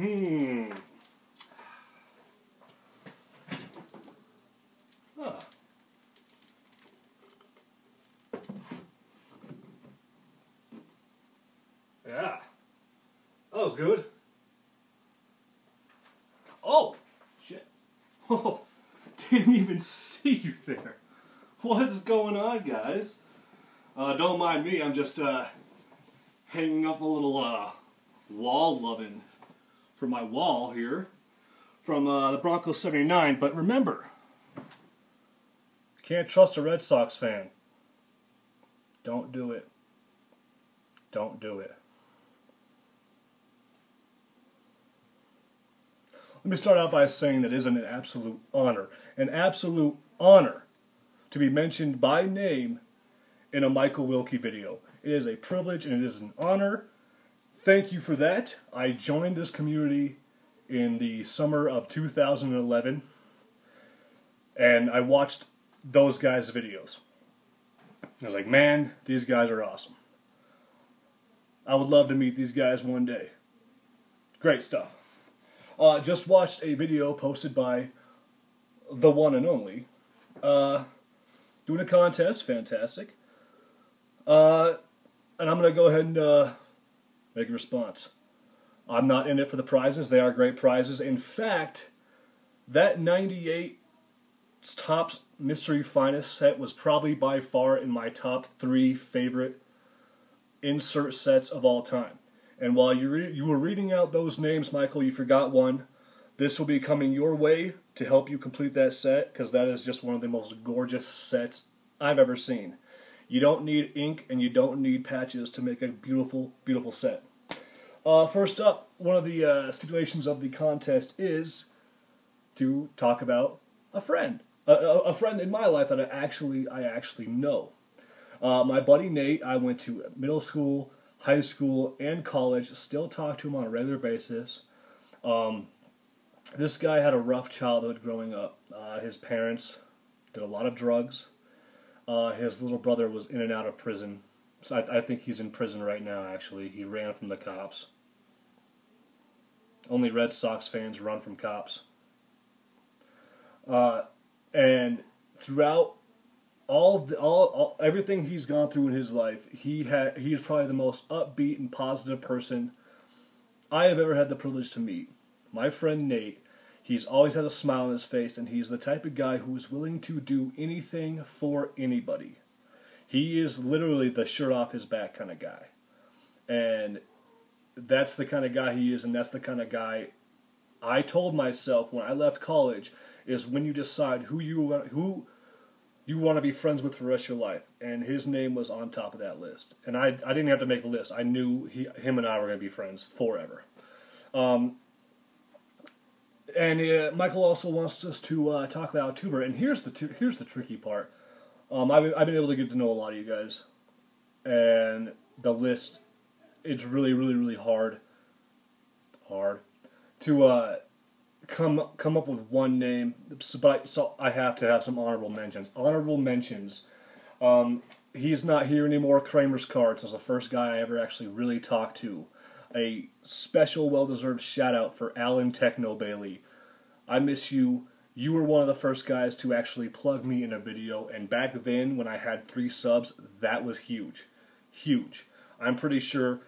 Hmm. Huh. Yeah. That was good. Oh! Shit. Oh, didn't even see you there. What is going on, guys? Don't mind me, I'm just hanging up a little wall loving for my wall here from the Broncos 79. But remember, can't trust a Red Sox fan. Don't do it. Don't do it. Let me start out by saying that it is an absolute honor to be mentioned by name in a Michael Wilkie video. It is a privilege and it is an honor. Thank you for that. I joined this community in the summer of 2011 and I watched those guys' videos. I was like, man, these guys are awesome. I would love to meet these guys one day. Great stuff. Just watched a video posted by the one and only. Doing a contest, fantastic. And I'm going to go ahead and make a response. I'm not in it for the prizes. They are great prizes. In fact, that 98 Topps Mystery Finest set was probably by far in my top 3 favorite insert sets of all time. And while you were reading out those names, Michael, you forgot one. This will be coming your way to help you complete that set, because that is just one of the most gorgeous sets I've ever seen. You don't need ink and you don't need patches to make a beautiful, beautiful set. First up, one of the stipulations of the contest is to talk about a friend. A friend in my life that I actually know. My buddy Nate, I went to middle school, high school, and college, still talk to him on a regular basis. This guy had a rough childhood growing up. His parents did a lot of drugs. His little brother was in and out of prison. So I think he's in prison right now, actually. He ran from the cops. Only Red Sox fans run from cops. And throughout everything he's gone through in his life, he's probably the most upbeat and positive person I have ever had the privilege to meet. My friend Nate, he's always had a smile on his face, and he's the type of guy who is willing to do anything for anybody. He is literally the shirt off his back kind of guy. And that's the kind of guy he is, and that's the kind of guy I told myself when I left college is when you decide who you want to be friends with for the rest of your life. And his name was on top of that list. And I didn't have to make the list. I knew him and I were going to be friends forever. And Michael also wants us to talk about tuber. And here's the tricky part. I've been able to get to know a lot of you guys. And the list, it's really, really, really hard to come up with one name, so I have to have some honorable mentions. Honorable mentions. He's not here anymore. Kramer's Cards was the first guy I ever actually really talked to. A special, well-deserved shout-out for Alan Techno Bailey. I miss you. You were one of the first guys to actually plug me in a video, and back then, when I had 3 subs, that was huge. Huge. I'm pretty sure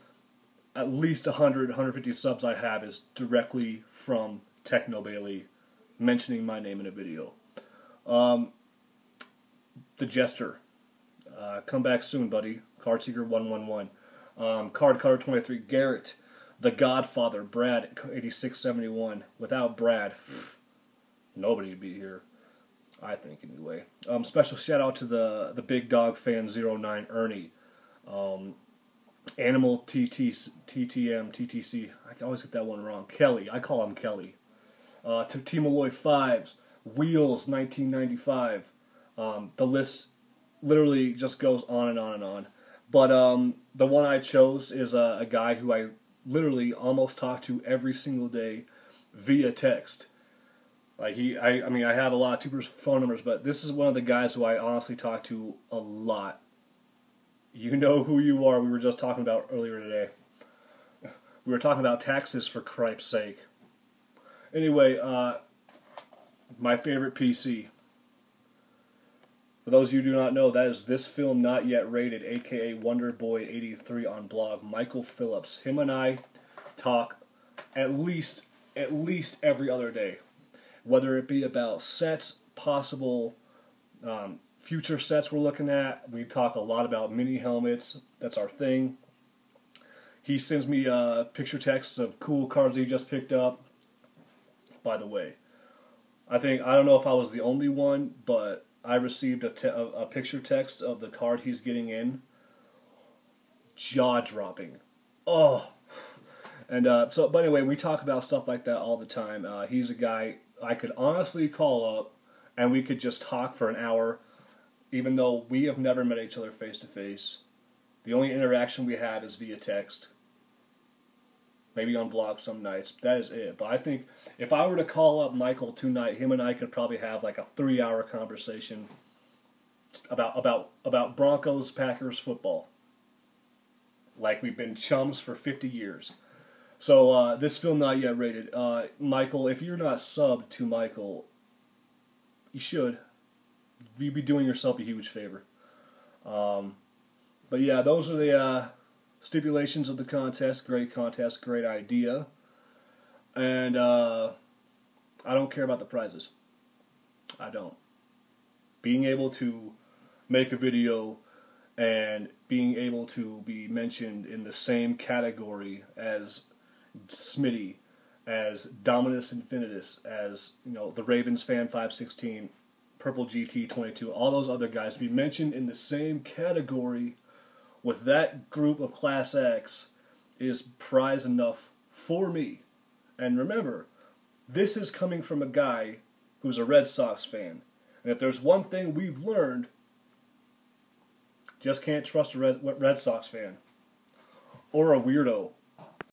at least 100, 150 subs I have is directly from Techno Bailey mentioning my name in a video. The Jester. Come back soon, buddy. Cardseeker 111. Card Cutter 23. Garrett. The Godfather. Brad 8671. Without Brad, nobody would be here. I think, anyway. Special shout out to the Big Dog Fan 09 Ernie. Animal TTM TTC. I always get that one wrong. Kelly. I call him Kelly. To Team Malloy 5s. Wheels 1995. The list literally just goes on and on and on. But the one I chose is a guy who I literally almost talk to every single day via text. Like I mean, I have a lot of tubers' phone numbers, but this is one of the guys who I honestly talk to a lot. You know who you are. We were just talking about earlier today. We were talking about taxes, for cripe's sake. Anyway, my favorite PC. For those of you who do not know, that is ThisFilmNotYetRated, aka Wonderboy83 on blog. Michael Phillips. Him and I talk at least every other day, whether it be about sets, possible future sets we're looking at. We talk a lot about mini helmets. That's our thing. He sends me picture texts of cool cards he just picked up. By the way, I don't know if I was the only one, but I received a picture text of the card he's getting in. Jaw-dropping. Oh. And but anyway, we talk about stuff like that all the time. He's a guy I could honestly call up, and we could just talk for an hour, even though we have never met each other face to face. The only interaction we have is via text. Maybe on blog some nights. That is it. But I think if I were to call up Michael tonight, him and I could probably have like a 3-hour conversation about Broncos Packers football. Like we've been chums for 50 years. So this film not yet rated. Michael, if you're not subbed to Michael, you should. You'd be doing yourself a huge favor. But yeah, those are the stipulations of the contest. Great contest, great idea. And I don't care about the prizes. I don't. Being able to make a video and being able to be mentioned in the same category as Smitty, as Dominus Infinitus, as the Ravens fan 516, Purple GT 22, all those other guys, be mentioned in the same category with that group of Class X is prize enough for me. And remember, this is coming from a guy who's a Red Sox fan. And if there's one thing we've learned, just can't trust a Red Sox fan. Or a weirdo.